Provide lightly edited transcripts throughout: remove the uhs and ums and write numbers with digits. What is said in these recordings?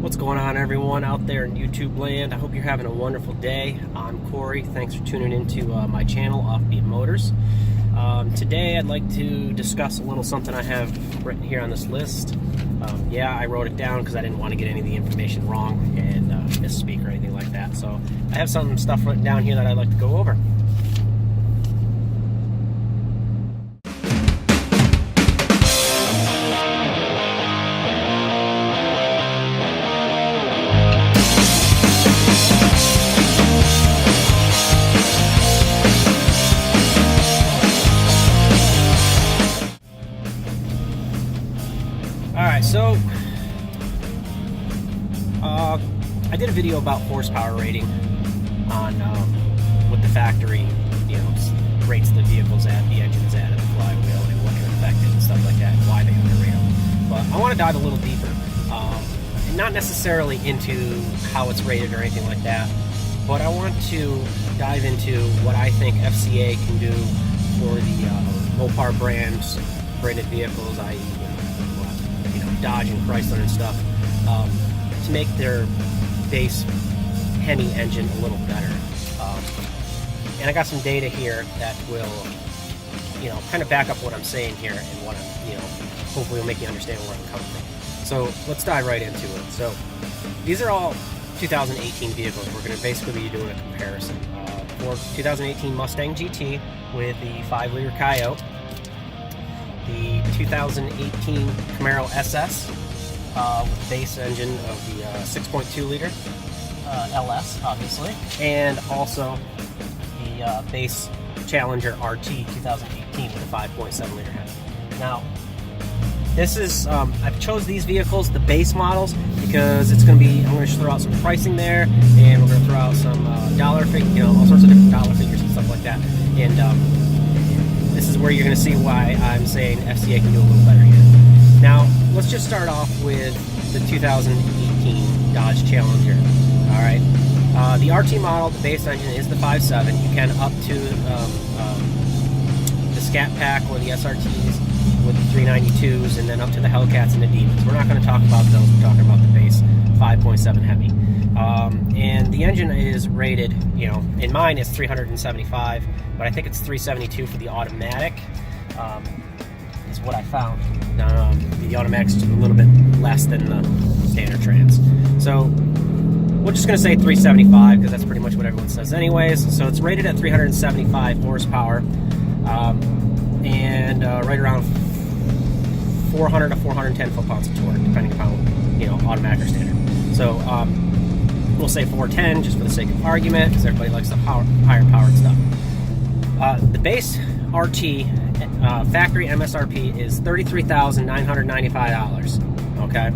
What's going on, everyone out there in YouTube land? I hope you're having a wonderful day. I'm Corey. Thanks for tuning into my channel, Offbeat Motors. Today I'd like to discuss a little something I have written here on this list. Yeah, I wrote it down because I didn't want to get any of the information wrong and misspeak or anything like that. So I have some stuff written down here that I'd like to go over. Alright, so I did a video about horsepower rating on what the factory, rates the vehicles at, the engines at, and the flywheel, and what can affect it and stuff like that, and why they underrate them. But I want to dive a little deeper, and not necessarily into how it's rated or anything like that, but I want to dive into what I think FCA can do for the Mopar branded vehicles, i.e. Dodge and Chrysler and stuff, to make their base Hemi engine a little better. And I got some data here that will, kind of back up what I'm saying here and what I'm, hopefully will make you understand where I'm coming from. So let's dive right into it. So these are all 2018 vehicles. We're going to basically be doing a comparison. For 2018 Mustang GT with the 5-liter Coyote, the 2018 Camaro SS with the base engine of the 6.2 liter LS, obviously, and also the base Challenger RT 2018 with a 5.7 liter Hemi. Now, this is I've chose these vehicles, the base models, because it's going to be, I'm going to throw out some pricing there, and we're going to throw out some dollar figure, all sorts of different dollar figures and stuff like that, and this is where you're going to see why I'm saying FCA can do a little better here. Now, let's just start off with the 2018 Dodge Challenger. All right, the RT model, the base engine is the 5.7. You can up to the Scat Pack or the SRTs with the 392s, and then up to the Hellcats and the Demons. We're not going to talk about those. We're talking about the base 5.7 Hemi. And the engine is rated, in mine is 375, but I think it's 372 for the automatic, is what I found. The automatic's just a little bit less than the standard trans. So we're just going to say 375 because that's pretty much what everyone says anyways. So it's rated at 375 horsepower, and right around 400 to 410 foot-pounds of torque, depending upon, automatic or standard. So we'll say 410 just for the sake of argument, because everybody likes the higher powered stuff. The base RT factory MSRP is $33,995. Okay,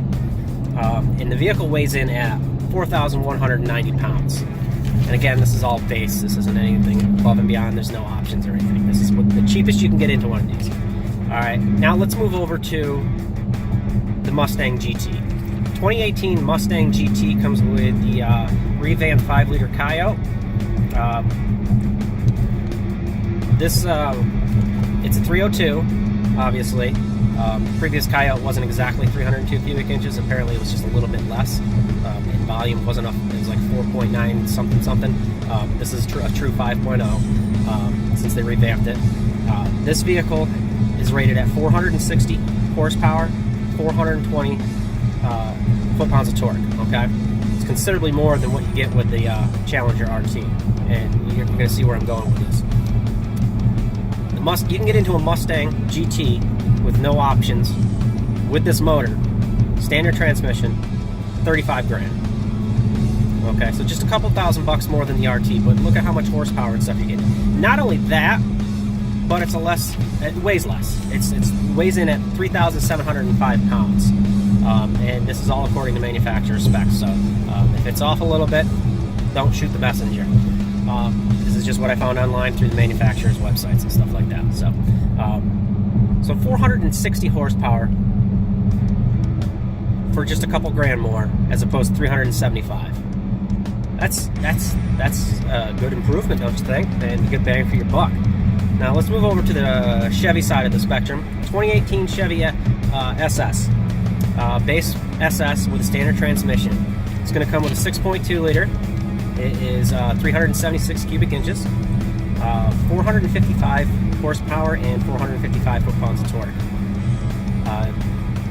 and the vehicle weighs in at 4,190 pounds. And again, this is all base. This isn't anything above and beyond. There's no options or anything. This is the cheapest you can get into one of these. All right, now let's move over to the Mustang GT. 2018 Mustang GT comes with the revamped 5-liter Coyote. It's a 302, obviously. Previous Coyote wasn't exactly 302 cubic inches. Apparently, it was just a little bit less. In volume, wasn't enough. It was like 4.9 something. This is a true 5.0 since they revamped it. This vehicle is rated at 460 horsepower, 420 foot-pounds of torque. Okay, it's considerably more than what you get with the Challenger RT, and you're going to see where I'm going with this. You can get into a Mustang GT with no options with this motor, standard transmission, 35 grand. Okay, so just a couple $1,000 more than the RT, but look at how much horsepower and stuff you get. Not only that, but it weighs less. It weighs in at 3,705 pounds. And this is all according to manufacturer specs. So if it's off a little bit, don't shoot the messenger. This is just what I found online through the manufacturer's websites and stuff like that. So, so 460 horsepower for just a couple grand more, as opposed to 375. That's a good improvement, don't you think? And a good bang for your buck. Now let's move over to the Chevy side of the spectrum. 2018 Chevy SS. Base SS with a standard transmission. It's going to come with a 6.2 liter. It is 376 cubic inches, 455 horsepower, and 455 foot-pounds of torque.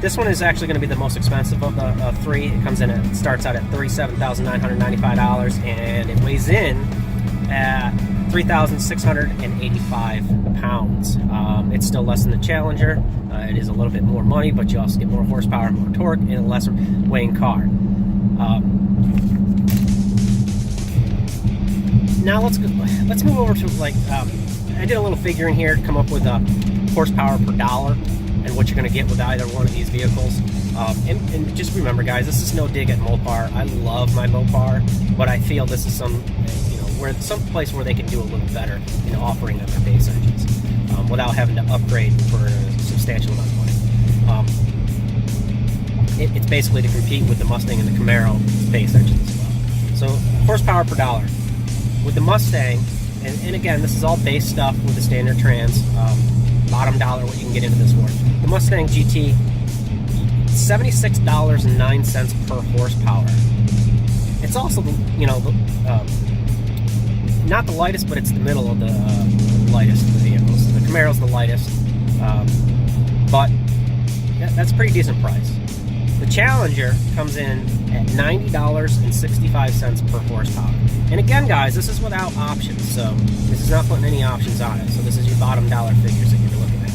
This one is actually going to be the most expensive of the three. It comes in at, starts out at $37,995, and it weighs in at 3,685 pounds. It's still less than the Challenger. It is a little bit more money, but you also get more horsepower, more torque, and a lesser weighing car. Now let's move over to, like, I did a little figuring here to come up with horsepower per dollar and what you're going to get with either one of these vehicles. And just remember, guys, this is no dig at Mopar. I love my Mopar, but I feel this is some place where they can do a little better in offering them their base engines without having to upgrade for a substantial amount of money. It's basically to compete with the Mustang and the Camaro base engines as well. So horsepower per dollar. With the Mustang, and again, this is all base stuff with the standard trans, bottom dollar what you can get into this for. The Mustang GT, $76.09 per horsepower. It's also, not the lightest, but it's the middle of the lightest of the vehicles. The Camaro's the lightest, but that's a pretty decent price. The Challenger comes in at $90.65 per horsepower. And again, guys, this is without options, so this is not putting any options on it. So this is your bottom dollar figures that you're looking at.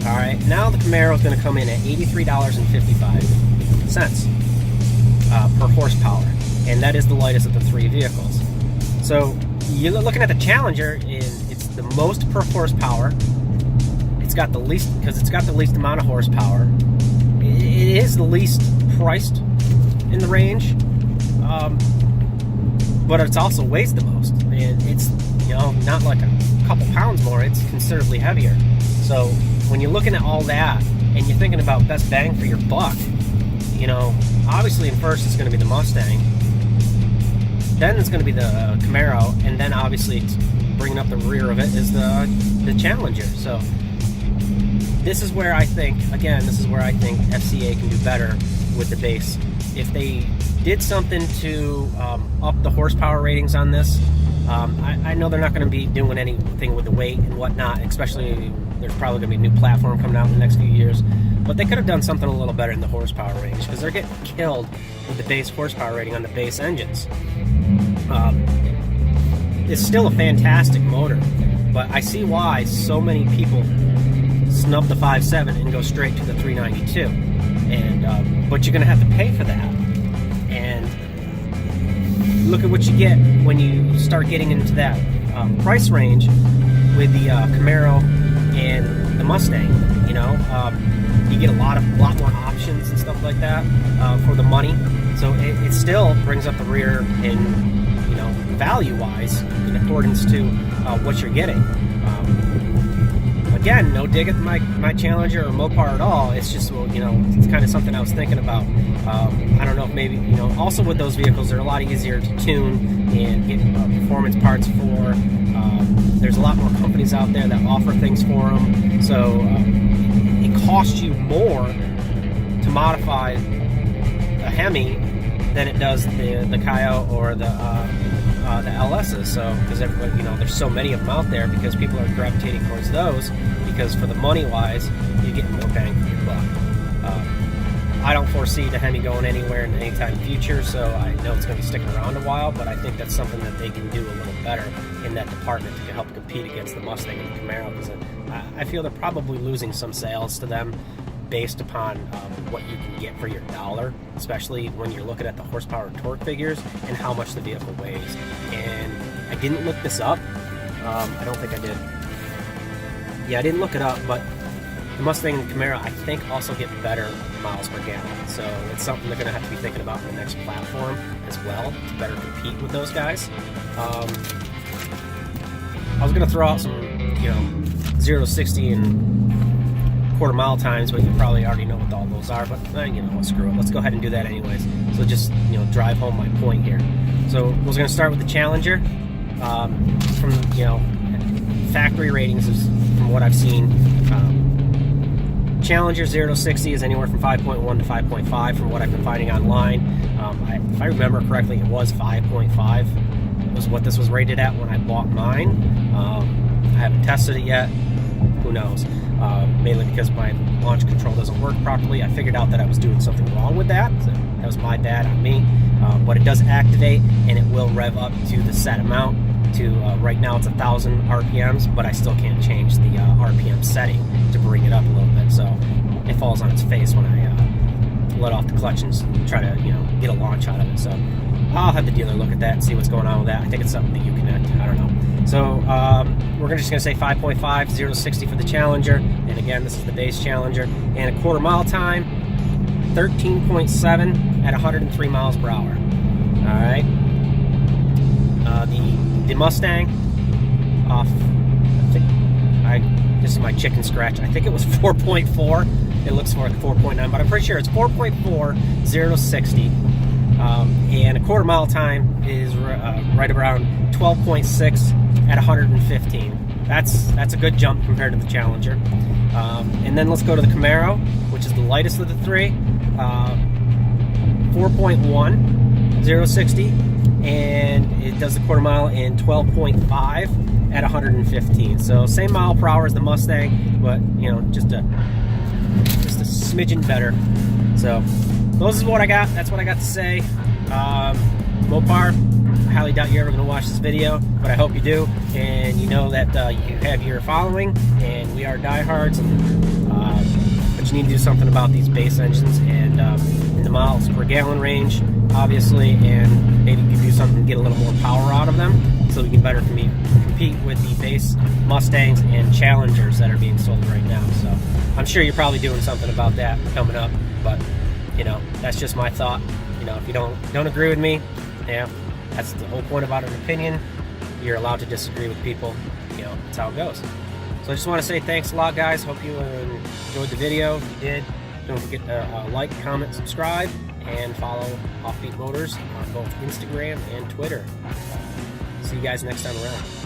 All right, now the Camaro is going to come in at $83.55 per horsepower, and that is the lightest of the three vehicles. So you're looking at the Challenger, and it's the most per horsepower. It's got the least, because it's got the least amount of horsepower. It is the least priced in the range, but it's also weighs the most, and it's not like a couple pounds more. It's considerably heavier. So when you're looking at all that and you're thinking about best bang for your buck, obviously in first it's going to be the Mustang, then it's going to be the Camaro, and then obviously bringing up the rear of it is the Challenger. So this is where I think FCA can do better with the base. If they did something to up the horsepower ratings on this, I know they're not going to be doing anything with the weight and whatnot, especially there's probably going to be a new platform coming out in the next few years, but they could have done something a little better in the horsepower range, because they're getting killed with the base horsepower rating on the base engines. It's still a fantastic motor, but I see why so many people snub the 5.7 and go straight to the 392, and but you're going to have to pay for that. And look at what you get when you start getting into that price range with the Camaro and the Mustang. You get a lot more options and stuff like that for the money. So it still brings up the rear in value-wise in accordance to what you're getting. Again, no dig at my Challenger or Mopar at all. It's just, it's kind of something I was thinking about. I don't know if maybe, also with those vehicles, they're a lot easier to tune and get performance parts for. There's a lot more companies out there that offer things for them. So it costs you more to modify a Hemi than it does the Coyote or the LSs. So because everybody, there's so many of them out there, because people are gravitating towards those, because for the money wise, you get more bang for your buck. I don't foresee the Hemi going anywhere in any time future, so I know it's going to be sticking around a while, but I think that's something that they can do a little better in that department to help compete against the Mustang and the Camaro, because I feel they're probably losing some sales to them based upon what you can get for your dollar, especially when you're looking at the horsepower and torque figures and how much the vehicle weighs. And I didn't look this up. I don't think I did. Yeah, I didn't look it up, but the Mustang and Camaro, I think, also get better miles per gallon. So it's something they're going to have to be thinking about in the next platform as well to better compete with those guys. I was going to throw out some, 0 to 60 and quarter-mile times, but you probably already know what all those are. But screw it. Let's go ahead and do that anyways. So just drive home my point here. So I was going to start with the Challenger. From factory ratings, from what I've seen, Challenger 0 to 60 is anywhere from 5.1 to 5.5 from what I've been finding online. If I remember correctly, it was 5.5 was what this was rated at when I bought mine. I haven't tested it yet. Who knows? Mainly because my launch control doesn't work properly. I figured out that I was doing something wrong with that. So that was my bad on me. But it does activate, and it will rev up to the set amount. To right now it's 1,000 RPMs, but I still can't change the RPM setting to bring it up a little bit. So it falls on its face when I let off the clutch and try to get a launch out of it. So I'll have the dealer look at that and see what's going on with that. I think it's something that you connect. I don't know. So we're just going to say 5.5, 0 to 60 for the Challenger. And again, this is the base Challenger. And a quarter mile time, 13.7 at 103 miles per hour. All right. The Mustang off, this is my chicken scratch. I think it was 4.4. It looks like 4.9, but I'm pretty sure it's 4.4, 0 to 60. And a quarter mile time is right around 12.6 at 115. That's a good jump compared to the Challenger. And then let's go to the Camaro, which is the lightest of the three. 4.1, 0 to 60. And it does the quarter mile in 12.5 at 115. So same mile per hour as the Mustang, but just a smidgen better. So those is what I got. That's what I got to say. Mopar, I highly doubt you're ever going to watch this video, but I hope you do, and you know that you have your following, and we are diehards, but you need to do something about these base engines and in the miles per gallon range, obviously, and maybe do something to get a little more power out of them so we can better compete with the base Mustangs and Challengers that are being sold right now. So I'm sure you're probably doing something about that coming up, but that's just my thought. If you don't agree with me, that's the whole point about an opinion. You're allowed to disagree with people. That's how it goes. So I just want to say thanks a lot, guys. Hope you enjoyed the video. If you did, don't forget to like, comment, subscribe, and follow Offbeat Motors on both Instagram and Twitter. See you guys next time around.